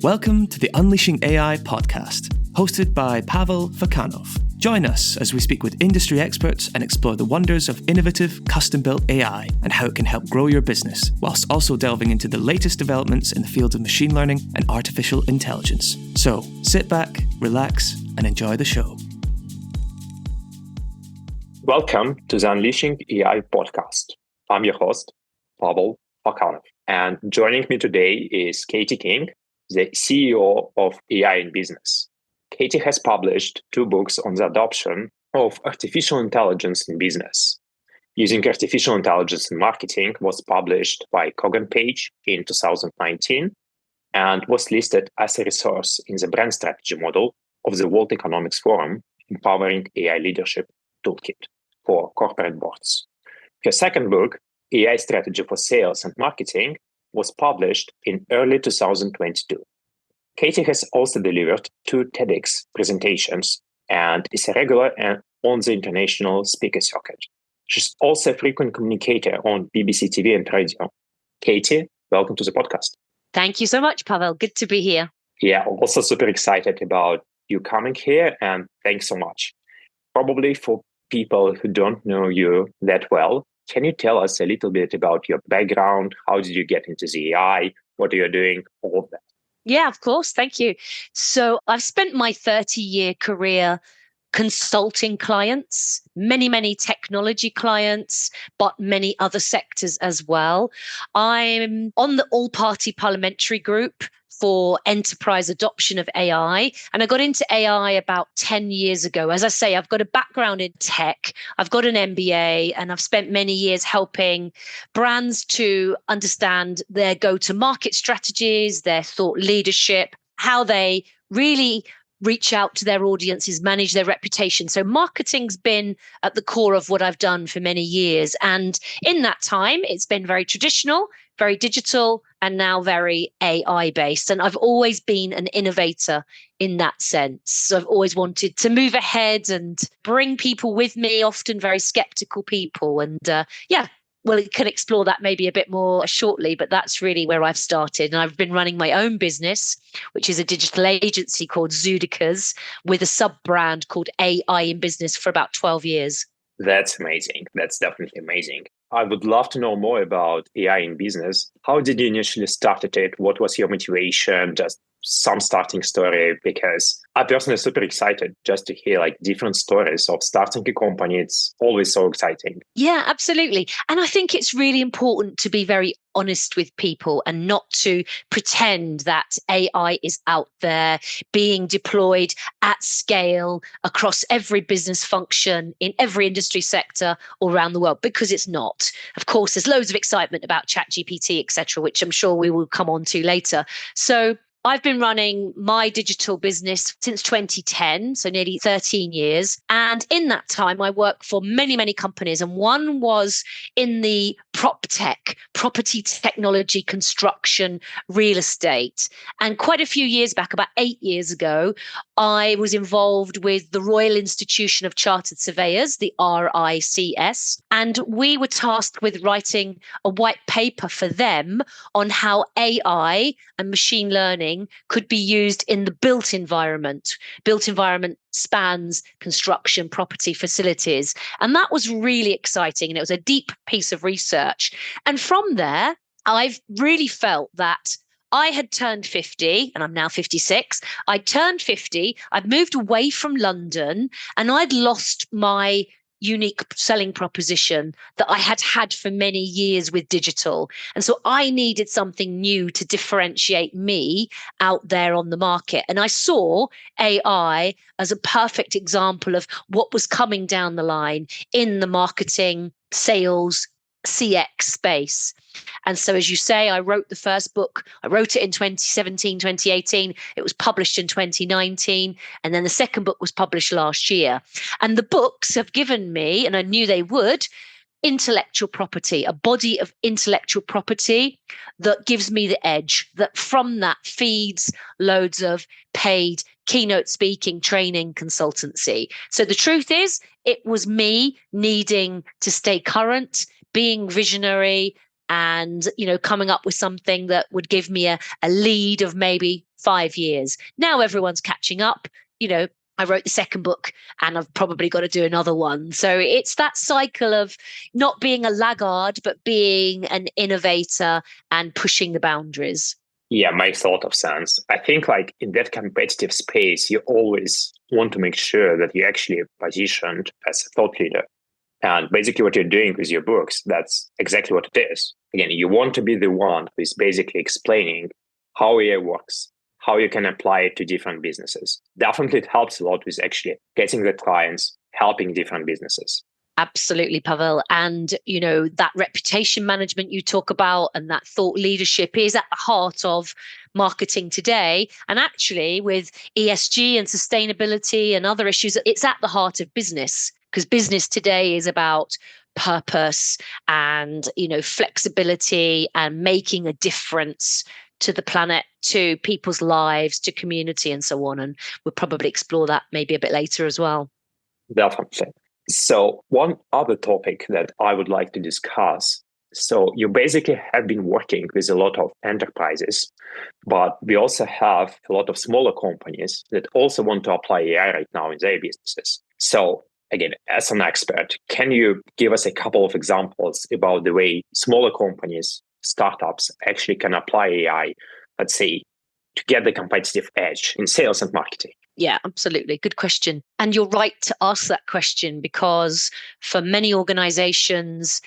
Welcome to the Unleashing AI podcast, hosted by Pavel Fakanov. Join us as we speak with industry experts and explore the wonders of innovative, custom-built AI and how it can help grow your business, whilst also delving into the latest developments in the fields of machine learning and artificial intelligence. So, sit back, relax, and enjoy the show. Welcome to the Unleashing AI podcast. I'm your host, Pavel Fakanov, and joining me today is Katie King, the CEO of AI in Business. Katie has published 2 books on the adoption of artificial intelligence in business. Using artificial intelligence in marketing was published by Kogan Page in 2019 and was listed as a resource in the brand strategy model of the World Economic Forum, Empowering AI Leadership Toolkit for corporate boards. Her second book, AI Strategy for Sales and Marketing, was published in early 2022. Katie has also delivered 2 TEDx presentations and is a regular on the international speaker circuit. She's also a frequent communicator on BBC TV and radio. Katie, welcome to the podcast. Thank you so much, Pavel. Good to be here. Yeah, also super excited about you coming here, and thanks so much. Probably for people who don't know you that well, can you tell us a little bit about your background? How did you get into the AI? What are you doing? All of that. Yeah, of course. Thank you. So I've spent my 30-year career consulting clients, many technology clients, but many other sectors as well. I'm on the all-party parliamentary group for enterprise adoption of AI. And I got into AI about 10 years ago. As I say, I've got a background in tech, I've got an MBA, and I've spent many years helping brands to understand their go-to-market strategies, their thought leadership, how they really reach out to their audiences, manage their reputation. So marketing's been at the core of what I've done for many years. And in that time, it's been very traditional, very digital, and now very AI based. And I've always been an innovator in that sense. So I've always wanted to move ahead and bring people with me, often very skeptical people. And we can explore that maybe a bit more shortly, but that's really where I've started. And I've been running my own business, which is a digital agency called Zoodikers, with a sub-brand called AI in Business for about 12 years. That's amazing. That's definitely amazing. I would love to know more about AI in business. How did you initially start it? What was your motivation? Just some starting story, because I'm personally super excited just to hear different stories of starting a company. It's always so exciting. Yeah, absolutely. And I think it's really important to be very honest with people and not to pretend that AI is out there being deployed at scale across every business function in every industry sector all around the world, because it's not. Of course, there's loads of excitement about ChatGPT, etc., which I'm sure we will come on to later. So I've been running my digital business since 2010, so nearly 13 years. And in that time, I worked for many companies. And one was in the prop tech, property technology, construction, real estate. And quite a few years back, about 8 years ago, I was involved with the Royal Institution of Chartered Surveyors, the RICS. And we were tasked with writing a white paper for them on how AI and machine learning could be used in the built environment. Built environment spans construction, property, facilities. And that was really exciting. And it was a deep piece of research. And from there, I've really felt that I had turned 50 and I'm now 56. I turned 50. I'd moved away from London and I'd lost my unique selling proposition that I had had for many years with digital. And so I needed something new to differentiate me out there on the market. And I saw AI as a perfect example of what was coming down the line in the marketing, sales, CX space. And so, as you say, I wrote the first book. I wrote it in 2017, 2018. It was published in 2019. And then the second book was published last year. And the books have given me, and I knew they would, intellectual property, a body of intellectual property that gives me the edge, that from that feeds loads of paid keynote speaking, training, consultancy. So the truth is, it was me needing to stay current, being visionary, and coming up with something that would give me a lead of maybe 5 years. Now everyone's catching up. I wrote the second book and I've probably got to do another one. So it's that cycle of not being a laggard, but being an innovator and pushing the boundaries. Yeah, makes a lot of sense. I think like in that competitive space, you always want to make sure that you're actually positioned as a thought leader. And basically what you're doing with your books, that's exactly what it is. Again, you want to be the one who is basically explaining how AI works, how you can apply it to different businesses. Definitely it helps a lot with actually getting the clients, helping different businesses. Absolutely, Pavel. And, that reputation management you talk about and that thought leadership is at the heart of marketing today. And actually with ESG and sustainability and other issues, it's at the heart of business, because business today is about purpose and, flexibility and making a difference to the planet, to people's lives, to community and so on. And we'll probably explore that maybe a bit later as well. Definitely. So one other topic that I would like to discuss. So you basically have been working with a lot of enterprises, but we also have a lot of smaller companies that also want to apply AI right now in their businesses. So again, as an expert, can you give us a couple of examples about the way smaller companies, startups actually can apply AI, let's say, to get the competitive edge in sales and marketing? Yeah, absolutely. Good question. And you're right to ask that question, because for many organizations,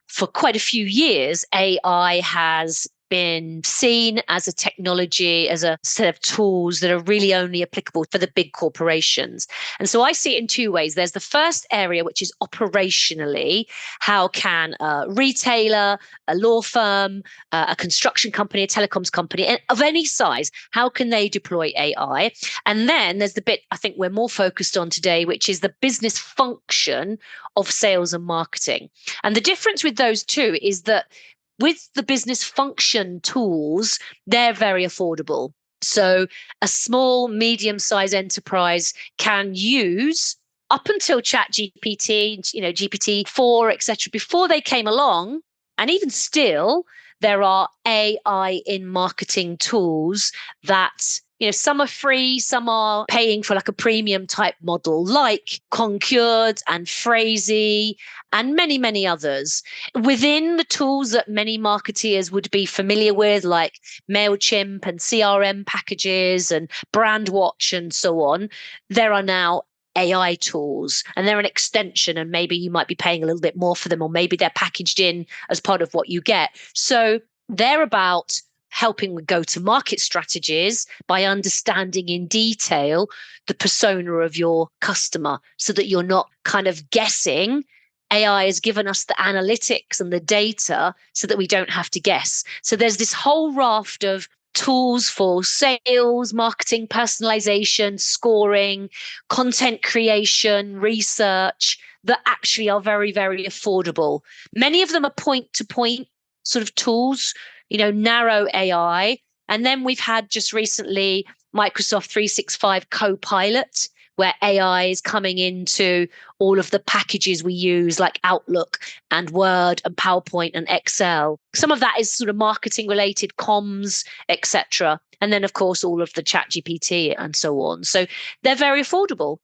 for quite a few years, AI has been seen as a technology, as a set of tools that are really only applicable for the big corporations. And so I see it in two ways. There's the first area, which is operationally, how can a retailer, a law firm, a construction company, a telecoms company of any size, how can they deploy AI? And then there's the bit I think we're more focused on today, which is the business function of sales and marketing. And the difference with those two is that with the business function tools, they're very affordable. So a small, medium-sized enterprise can use, up until ChatGPT, GPT-4, etc., before they came along, and even still, there are AI in marketing tools that, some are free, some are paying for like a premium type model, like Concurred and Phrasee and many, many others. Within the tools that many marketeers would be familiar with, like MailChimp and CRM packages and Brandwatch and so on, there are now AI tools, and they're an extension, and maybe you might be paying a little bit more for them, or maybe they're packaged in as part of what you get. So they're about helping with go-to-market strategies by understanding in detail the persona of your customer, so that you're not kind of guessing. AI has given us the analytics and the data so that we don't have to guess. So there's this whole raft of tools for sales, marketing, personalization, scoring, content creation, research that actually are very, very affordable. Many of them are point-to-point sort of tools, narrow AI. And then we've had just recently Microsoft 365 Copilot, where AI is coming into all of the packages we use, like Outlook and Word and PowerPoint and Excel. Some of that is sort of marketing related, comms, etc. And then, of course, all of the ChatGPT and so on. So they're very affordable.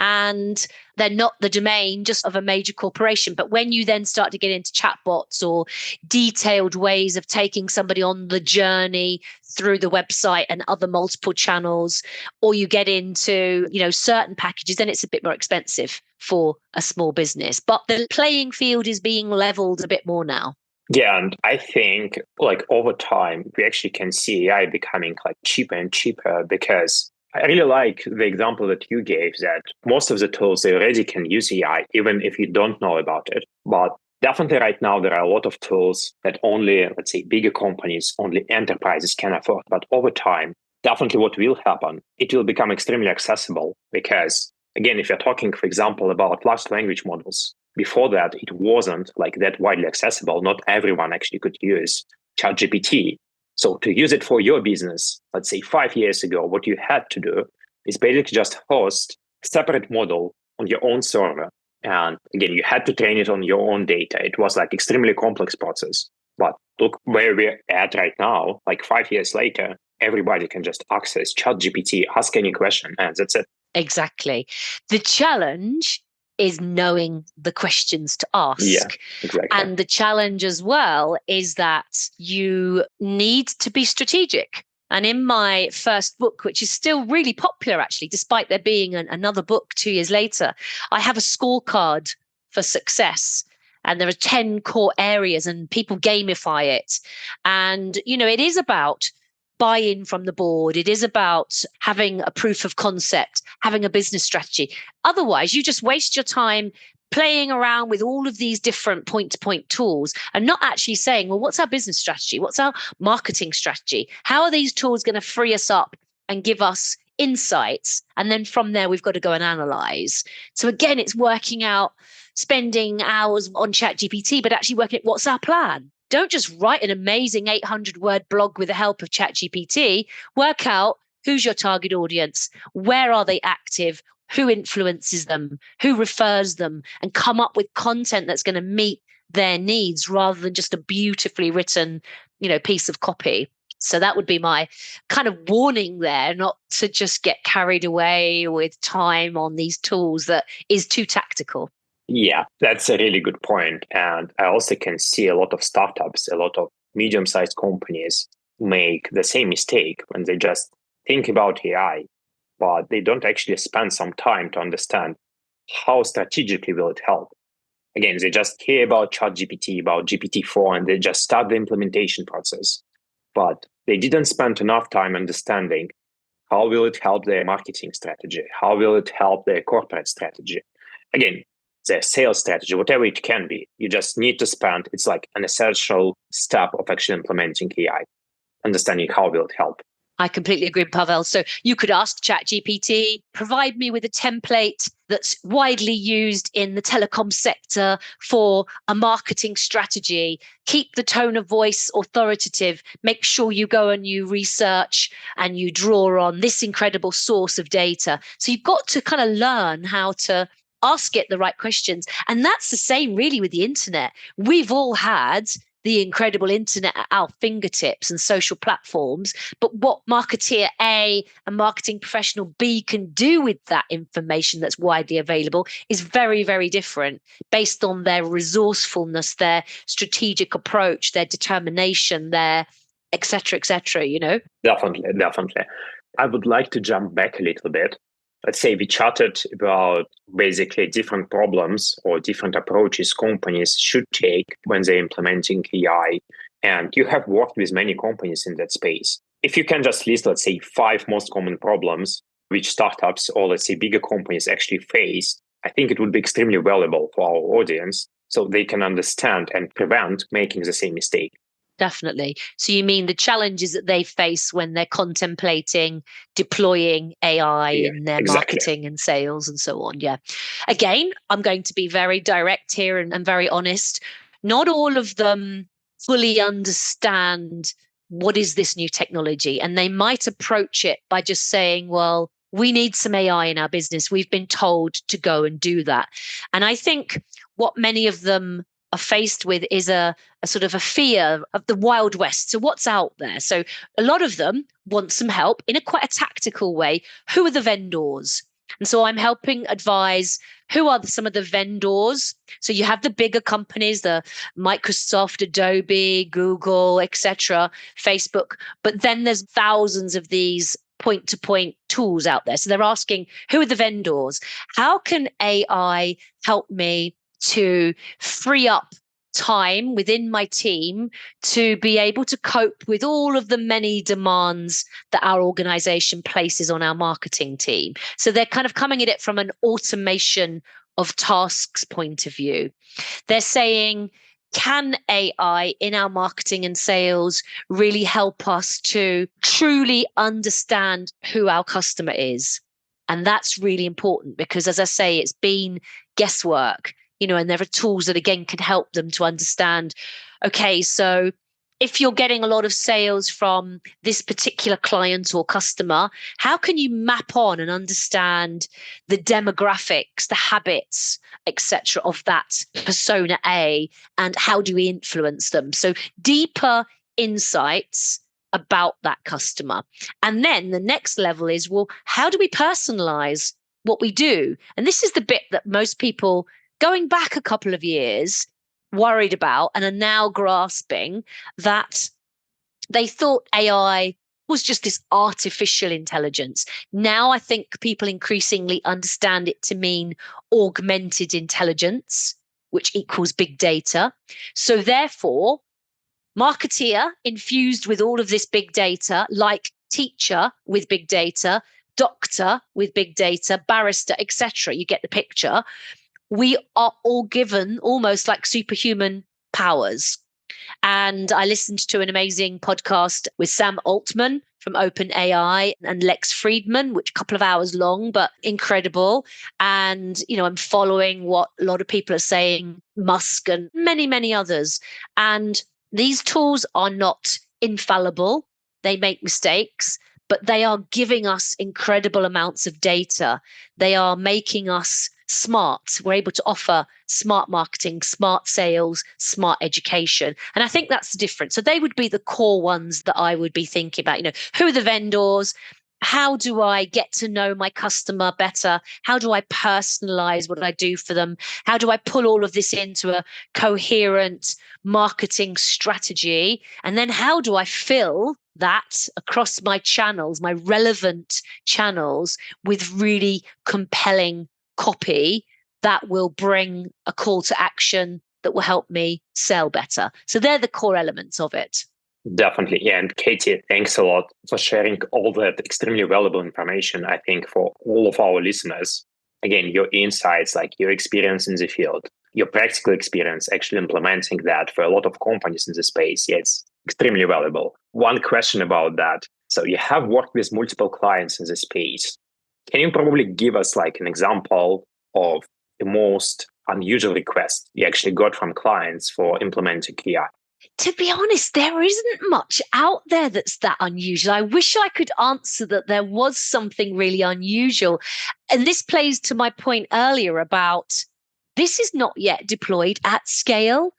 And they're not the domain just of a major corporation. But when you then start to get into chatbots or detailed ways of taking somebody on the journey through the website and other multiple channels, or you get into, certain packages, then it's a bit more expensive for a small business. But the playing field is being leveled a bit more now. Yeah, and I think over time, we actually can see AI becoming cheaper and cheaper, because I really like the example that you gave, that most of the tools, they already can use AI, even if you don't know about it. But definitely right now, there are a lot of tools that only, let's say, bigger companies, only enterprises can afford. But over time, definitely what will happen, it will become extremely accessible, because, again, if you're talking, for example, about large language models, before that, it wasn't that widely accessible. Not everyone actually could use ChatGPT. So to use it for your business, let's say 5 years ago, what you had to do is basically just host a separate model on your own server. And again, you had to train it on your own data. It was extremely complex process. But look where we're at right now, 5 years later, everybody can just access ChatGPT, ask any question, and that's it. Exactly. The challenge is knowing the questions to ask. Yeah, exactly. And the challenge as well is that you need to be strategic. And in my first book, which is still really popular, actually, despite there being another book 2 years later, I have a scorecard for success. And there are 10 core areas and people gamify it. And, it is about buy-in from the board. It is about having a proof of concept, having a business strategy. Otherwise, you just waste your time playing around with all of these different point-to-point tools and not actually saying, well, what's our business strategy? What's our marketing strategy? How are these tools going to free us up and give us insights? And then from there, we've got to go and analyze. So again, it's working out, spending hours on ChatGPT, but actually working out what's our plan. Don't just write an amazing 800-word blog with the help of ChatGPT. Work out who's your target audience, where are they active, who influences them, who refers them, and come up with content that's going to meet their needs rather than just a beautifully written, piece of copy. So that would be my kind of warning there, not to just get carried away with time on these tools that is too tactical. Yeah, that's a really good point. And I also can see a lot of startups, a lot of medium-sized companies make the same mistake when they just think about AI, but they don't actually spend some time to understand how strategically will it help. Again, they just hear about ChatGPT, about GPT-4, and they just start the implementation process. But they didn't spend enough time understanding how will it help their marketing strategy? How will it help their corporate strategy? Again, their sales strategy, whatever it can be. You just need to spend, it's like an essential step of actually implementing AI, understanding how will it help. I completely agree, Pavel. So you could ask ChatGPT, provide me with a template that's widely used in the telecom sector for a marketing strategy. Keep the tone of voice authoritative. Make sure you go and you research and you draw on this incredible source of data. So you've got to kind of learn how to ask it the right questions. And that's the same really with the internet. We've all had the incredible internet at our fingertips and social platforms. But what marketeer A and marketing professional B can do with that information that's widely available is very, very different based on their resourcefulness, their strategic approach, their determination, their et cetera, Definitely. I would like to jump back a little bit. Let's say we chatted about basically different problems or different approaches companies should take when they're implementing AI. And you have worked with many companies in that space. If you can just list, let's say, 5 most common problems which startups or, let's say, bigger companies actually face, I think it would be extremely valuable for our audience so they can understand and prevent making the same mistake. Definitely. So you mean the challenges that they face when they're contemplating deploying AI in their marketing and sales and so on. Yeah. Again, I'm going to be very direct here and very honest. Not all of them fully understand what is this new technology. And they might approach it by just saying, well, we need some AI in our business. We've been told to go and do that. And I think what many of them are faced with is a sort of a fear of the Wild West. So what's out there? So a lot of them want some help in quite a tactical way. Who are the vendors? And so I'm helping advise who are some of the vendors. So you have the bigger companies, the Microsoft, Adobe, Google, etc., Facebook. But then there's thousands of these point-to-point tools out there. So they're asking, who are the vendors? How can AI help me to free up time within my team to be able to cope with all of the many demands that our organization places on our marketing team? So they're kind of coming at it from an automation of tasks point of view. They're saying, can AI in our marketing and sales really help us to truly understand who our customer is? And that's really important because, as I say, it's been guesswork. And there are tools that, again, can help them to understand, okay, so if you're getting a lot of sales from this particular client or customer, how can you map on and understand the demographics, the habits, etc., of that persona A, and how do we influence them? So deeper insights about that customer. And then the next level is, well, how do we personalize what we do? And this is the bit that most people going back a couple of years worried about and are now grasping, that they thought AI was just this artificial intelligence. Now I think people increasingly understand it to mean augmented intelligence, which equals big data. So therefore, marketeer infused with all of this big data, like teacher with big data, doctor with big data, barrister, etc. You get the picture. We are all given almost like superhuman powers. And I listened to an amazing podcast with Sam Altman from OpenAI and Lex Friedman, which a couple of hours long, but incredible. And, I'm following what a lot of people are saying, Musk and many, many others. And these tools are not infallible. They make mistakes, but they are giving us incredible amounts of data. They are making us smart. We're able to offer smart marketing, smart sales, smart education. And I think that's the difference. So they would be the core ones that I would be thinking about. Who are the vendors? How do I get to know my customer better? How do I personalize what I do for them? How do I pull all of this into a coherent marketing strategy? And then how do I fill that across my channels, my relevant channels, with really compelling copy that will bring a call to action that will help me sell better? So they're the core elements of it. Definitely. And Katie, thanks a lot for sharing all that extremely valuable information, I think, for all of our listeners. Again, your insights, like your experience in the field, your practical experience actually implementing that for a lot of companies in the space. Yeah, it's extremely valuable. One question about that. So you have worked with multiple clients in the space. Can you probably give us like an example of the most unusual request you actually got from clients for implementing AI? To be honest, there isn't much out there that's that unusual. I wish I could answer that there was something really unusual. And this plays to my point earlier about this is not yet deployed at scale,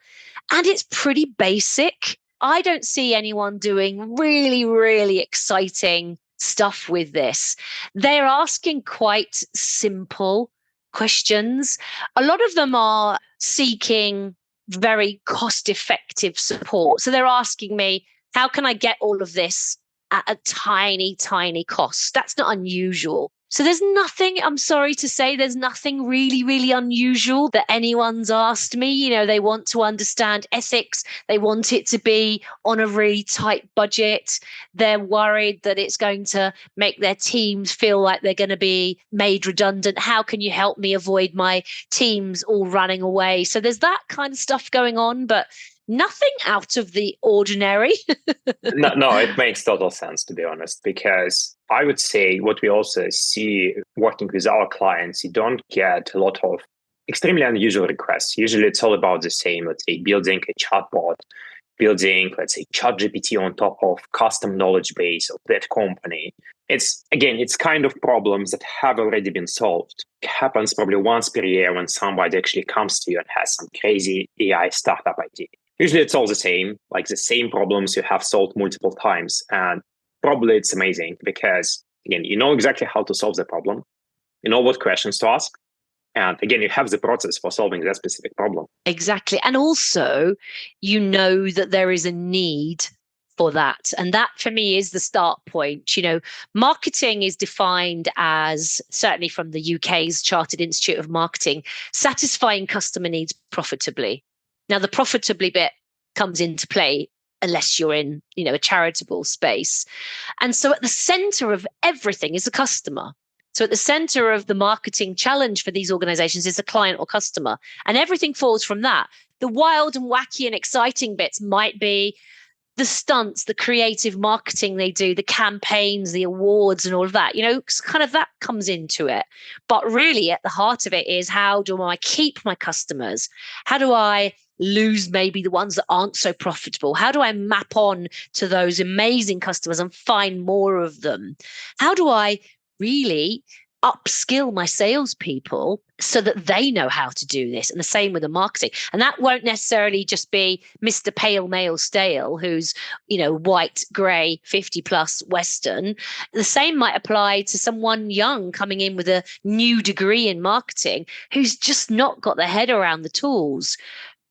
and it's pretty basic. I don't see anyone doing really, really exciting stuff with this. They're asking quite simple questions. A lot of them are seeking very cost-effective support. So they're asking me, how can I get all of this at a tiny, tiny cost? That's not unusual. So there's nothing, I'm sorry to say, there's nothing really, really unusual that anyone's asked me. They want to understand ethics. They want it to be on a really tight budget. They're worried that it's going to make their teams feel like they're going to be made redundant. How can you help me avoid my teams all running away? So there's that kind of stuff going on, but nothing out of the ordinary. No, it makes total sense, to be honest, because I would say what we also see working with our clients, you don't get a lot of extremely unusual requests. Usually it's all about the same, let's say, building a chatbot, building, let's say, ChatGPT on top of custom knowledge base of that company. It's kind of problems that have already been solved. It happens probably once per year when somebody actually comes to you and has some crazy AI startup idea. Usually it's all the same, like the same problems you have solved multiple times. And probably it's amazing because, again, you know exactly how to solve the problem. You know what questions to ask. And again, you have the process for solving that specific problem. Exactly. And also, you know that there is a need for that. And that for me is the start point. Marketing is defined as, certainly from the UK's Chartered Institute of Marketing, satisfying customer needs profitably. Now, the profitably bit comes into play unless you're in, a charitable space. And so at the center of everything is a customer. So at the center of the marketing challenge for these organizations is a client or customer, and everything falls from that. The wild and wacky and exciting bits might be the stunts, the creative marketing they do, the campaigns, the awards and all of that, kind of that comes into it. But really at the heart of it is, how do I keep my customers? How do I lose maybe the ones that aren't so profitable? How do I map on to those amazing customers and find more of them? How do I really upskill my salespeople so that they know how to do this. And the same with the marketing. And that won't necessarily just be Mr. Pale Male Stale, who's, white, grey, 50 plus Western. The same might apply to someone young coming in with a new degree in marketing who's just not got their head around the tools.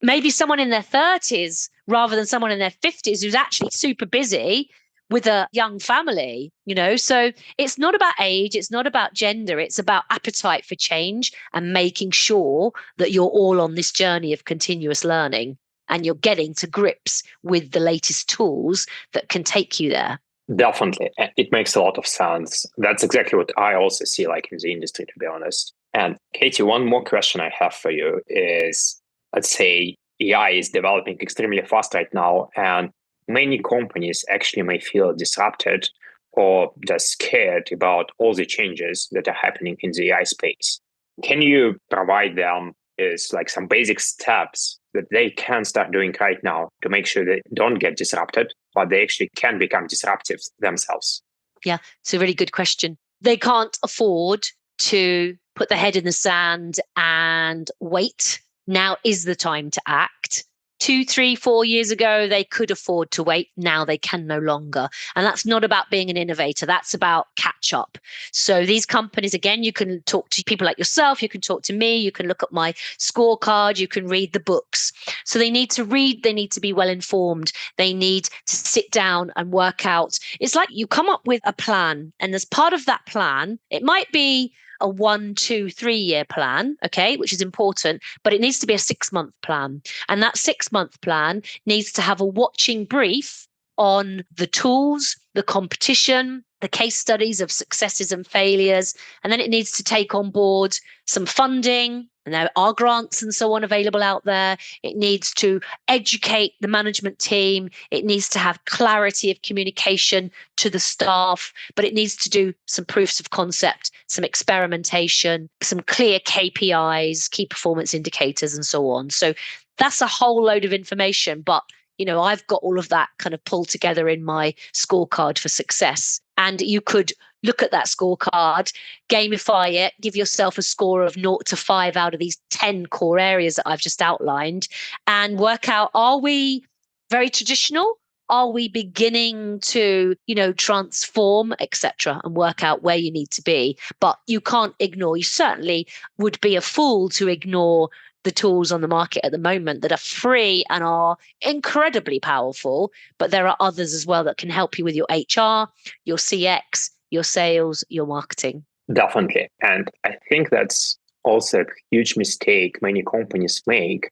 Maybe someone in their 30s rather than someone in their 50s who's actually super busy with a young family, So it's not about age, it's not about gender, it's about appetite for change and making sure that you're all on this journey of continuous learning and you're getting to grips with the latest tools that can take you there. Definitely. It makes a lot of sense. That's exactly what I also see in the industry, to be honest. And Katie, one more question I have for you is, let's say AI is developing extremely fast right now, and many companies actually may feel disrupted or just scared about all the changes that are happening in the AI space. Can you provide them some basic steps that they can start doing right now to make sure they don't get disrupted, but they actually can become disruptive themselves? Yeah, it's a really good question. They can't afford to put their head in the sand and wait. Now is the time to act. 2, 3, 4 years ago, they could afford to wait. Now they can no longer. And that's not about being an innovator. That's about catch up. So these companies, again, you can talk to people like yourself. You can talk to me. You can look at my scorecard. You can read the books. So they need to read. They need to be well informed. They need to sit down and work out. It's like you come up with a plan. And as part of that plan, it might be a 1, 2, 3 year plan, okay, which is important, but it needs to be a 6-month plan. And that 6-month plan needs to have a watching brief on the tools, the competition, the case studies of successes and failures. And then it needs to take on board some funding. And there are grants and so on available out there. It needs to educate the management team. It needs to have clarity of communication to the staff, but it needs to do some proofs of concept, some experimentation, some clear KPIs, key performance indicators, and so on. So that's a whole load of information, but I've got all of that kind of pulled together in my scorecard for success. And you could look at that scorecard, gamify it, give yourself a score of 0 to 5 out of these 10 core areas that I've just outlined, and work out, are we very traditional? Are we beginning to, transform, etc., and work out where you need to be? But you can't ignore, you certainly would be a fool to ignore the tools on the market at the moment that are free and are incredibly powerful, but there are others as well that can help you with your HR, your CX, your sales, your marketing. Definitely. And I think that's also a huge mistake many companies make.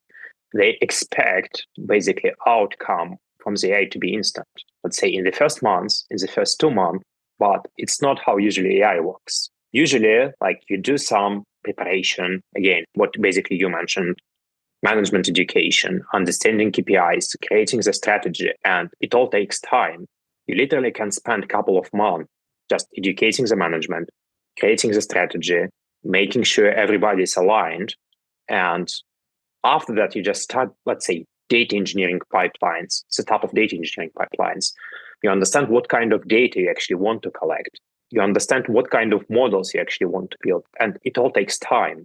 They expect basically outcome from the AI to be instant. Let's say in the first months, in the first 2 months, but it's not how usually AI works. Usually, you do some preparation, again, what basically you mentioned, management education, understanding KPIs, creating the strategy, and it all takes time. You literally can spend a couple of months just educating the management, creating the strategy, making sure everybody's aligned. And after that, you just start, let's say, data engineering pipelines, setup of data engineering pipelines. You understand what kind of data you actually want to collect. You understand what kind of models you actually want to build. And it all takes time.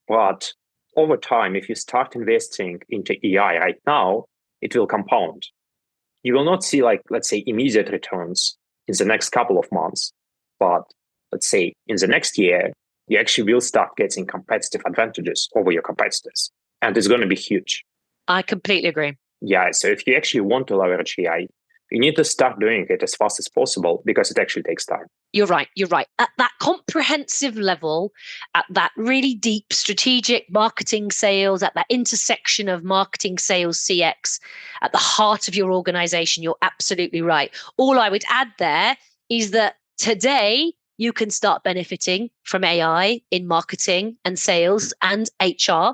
But over time, if you start investing into AI right now, it will compound. You will not see, let's say, immediate returns in the next couple of months. But let's say in the next year, you actually will start getting competitive advantages over your competitors. And it's going to be huge. I completely agree. Yeah. So if you actually want to leverage AI, you need to start doing it as fast as possible because it actually takes time. You're right. At that comprehensive level, at that really deep strategic marketing sales, at that intersection of marketing, sales, CX, at the heart of your organization, you're absolutely right. All I would add there is that today you can start benefiting from AI in marketing and sales and HR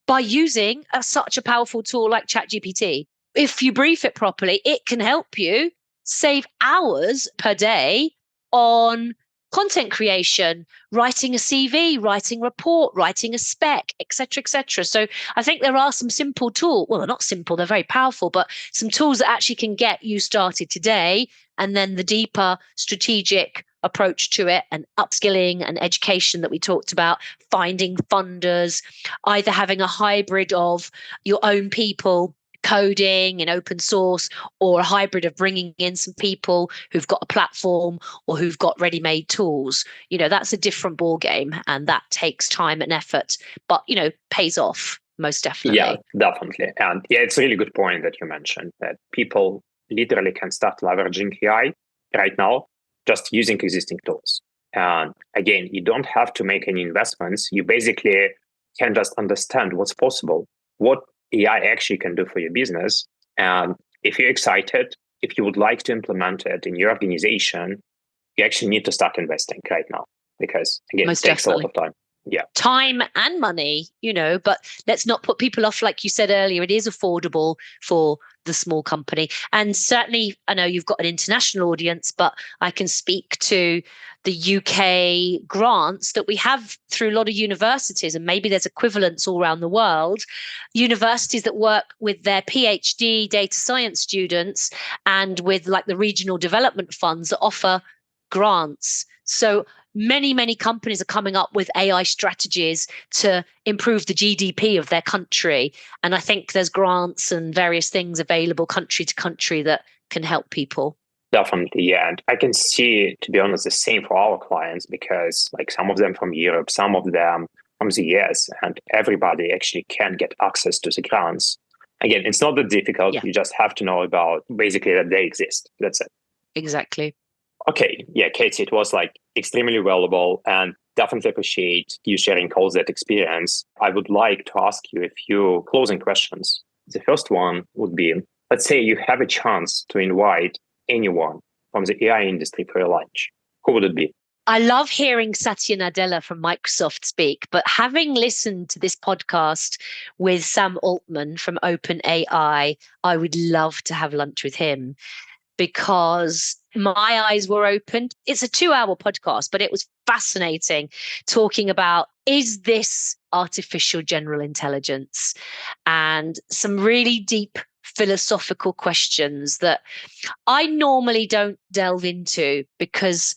by using such a powerful tool like ChatGPT. If you brief it properly, it can help you save hours per day on content creation, writing a CV, writing a report, writing a spec, etc., etc. So I think there are some simple tools. Well, they're not simple, they're very powerful, but some tools that actually can get you started today. And then the deeper strategic approach to it, and upskilling and education that we talked about, finding funders, either having a hybrid of your own people coding in open source, or a hybrid of bringing in some people who've got a platform or who've got ready-made tools. That's a different ball game, and that takes time and effort, but pays off most definitely. Yeah, definitely. And it's a really good point that you mentioned, that people literally can start leveraging AI right now just using existing tools. And again, you don't have to make any investments. You basically can just understand what's possible, what AI actually can do for your business. And if you're excited, if you would like to implement it in your organization, you actually need to start investing right now, because again, Most it takes definitely. a lot of time. Yeah. Time and money, but let's not put people off. Like you said earlier, it is affordable for the small company. And certainly, I know you've got an international audience, but I can speak to the UK grants that we have through a lot of universities, and maybe there's equivalents all around the world. Universities that work with their PhD data science students and with like the regional development funds that offer grants. So many companies are coming up with AI strategies to improve the GDP of their country. And I think there's grants and various things available country to country that can help people. Definitely, yeah. And I can see, to be honest, the same for our clients, because like some of them from Europe, some of them from the US, and everybody actually can get access to the grants. Again, it's not that difficult. Yeah. You just have to know about basically that they exist. That's it. Exactly. Okay. Yeah, Katie, it was like extremely valuable, and definitely appreciate you sharing all that experience. I would like to ask you a few closing questions. The first one would be, let's say you have a chance to invite anyone from the AI industry for a lunch. Who would it be? I love hearing Satya Nadella from Microsoft speak, but having listened to this podcast with Sam Altman from OpenAI, I would love to have lunch with him, because my eyes were opened. It's a 2-hour podcast, but it was fascinating talking about, is this artificial general intelligence? And some really deep philosophical questions that I normally don't delve into, because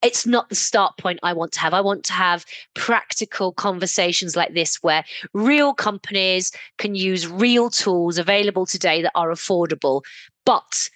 it's not the start point I want to have. I want to have practical conversations like this, where real companies can use real tools available today that are affordable. But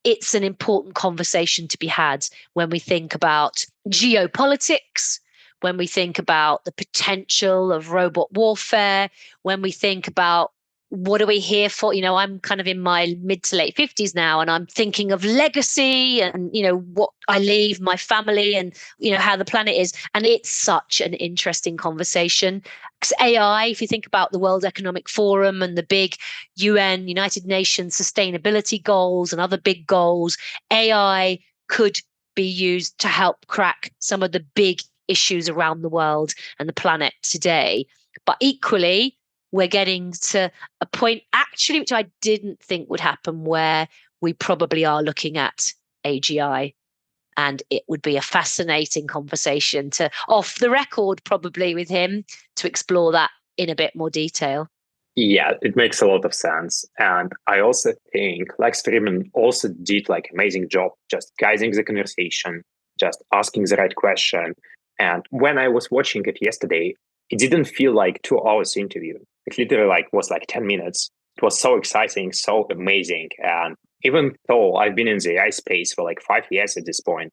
it's an important conversation to be had when we think about geopolitics, when we think about the potential of robot warfare, when we think about what are we here for? I'm kind of in my mid to late 50s now, and I'm thinking of legacy and, what I leave my family and, how the planet is. And it's such an interesting conversation. Because AI, if you think about the World Economic Forum and the big UN, United Nations sustainability goals and other big goals, AI could be used to help crack some of the big issues around the world and the planet today. But equally, we're getting to a point, actually, which I didn't think would happen, where we probably are looking at AGI. And it would be a fascinating conversation to, off the record, probably with him, to explore that in a bit more detail. Yeah, it makes a lot of sense. And I also think Lex Friedman also did like amazing job just guiding the conversation, just asking the right question. And when I was watching it yesterday, it didn't feel like 2 hours interview. It literally was 10 minutes. It was so exciting, so amazing. And even though I've been in the AI space for 5 years at this point,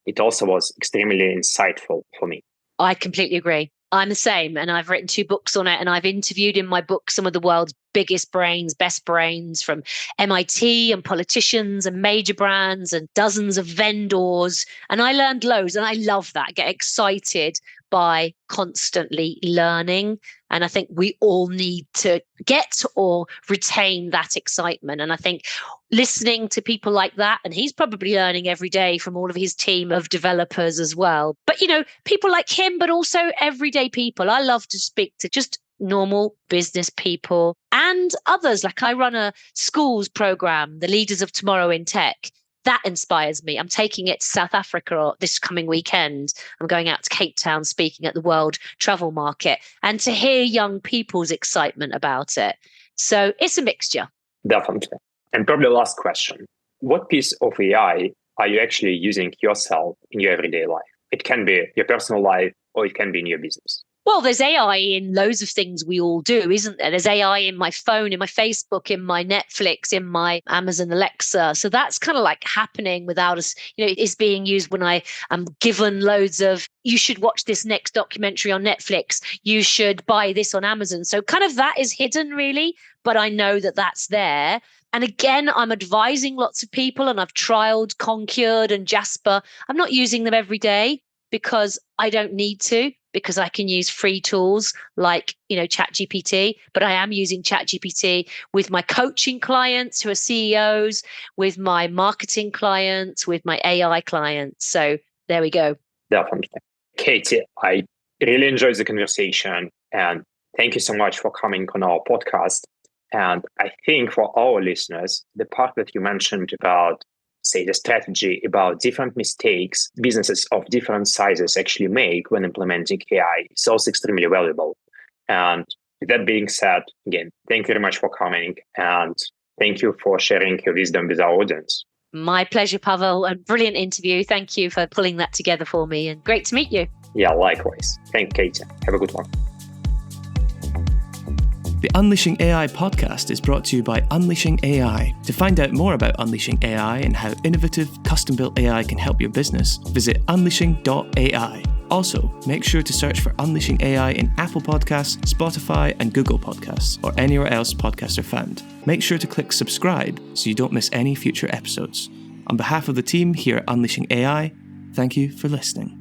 it also was extremely insightful for me. I completely agree. I'm the same. And I've written 2 books on it. And I've interviewed in my book some of the world's biggest brains, best brains from MIT and politicians and major brands and dozens of vendors. And I learned loads. And I love that. I get excited by constantly learning. And I think we all need to get or retain that excitement. And I think listening to people like that, and he's probably learning every day from all of his team of developers as well. But, people like him, but also everyday people. I love to speak to just normal business people and others. Like I run a schools program, the Leaders of Tomorrow in Tech. That inspires me. I'm taking it to South Africa this coming weekend. I'm going out to Cape Town speaking at the World Travel Market, and to hear young people's excitement about it. So it's a mixture. Definitely. And probably last question. What piece of AI are you actually using yourself in your everyday life? It can be your personal life or it can be in your business. Well, there's AI in loads of things we all do, isn't there? There's AI in my phone, in my Facebook, in my Netflix, in my Amazon Alexa. So that's kind of like happening without us. It is being used when I am given loads of, you should watch this next documentary on Netflix. You should buy this on Amazon. So kind of that is hidden really, but I know that that's there. And again, I'm advising lots of people, and I've trialed Concured and Jasper. I'm not using them every day because I don't need to, because I can use free tools like, ChatGPT, but I am using ChatGPT with my coaching clients who are CEOs, with my marketing clients, with my AI clients. So there we go. Definitely. Katie, I really enjoyed the conversation, and thank you so much for coming on our podcast. And I think for our listeners, the part that you mentioned about, say, the strategy about different mistakes businesses of different sizes actually make when implementing AI is also extremely valuable. And with that being said, again, thank you very much for coming, and thank you for sharing your wisdom with our audience. My pleasure, Pavel. A brilliant interview. Thank you for pulling that together for me, and great to meet you. Yeah, likewise. Thank you, Katie. Have a good one. The Unleashing AI podcast is brought to you by Unleashing AI. To find out more about Unleashing AI and how innovative, custom-built AI can help your business, visit unleashing.ai. Also, make sure to search for Unleashing AI in Apple Podcasts, Spotify, and Google Podcasts, or anywhere else podcasts are found. Make sure to click subscribe so you don't miss any future episodes. On behalf of the team here at Unleashing AI, thank you for listening.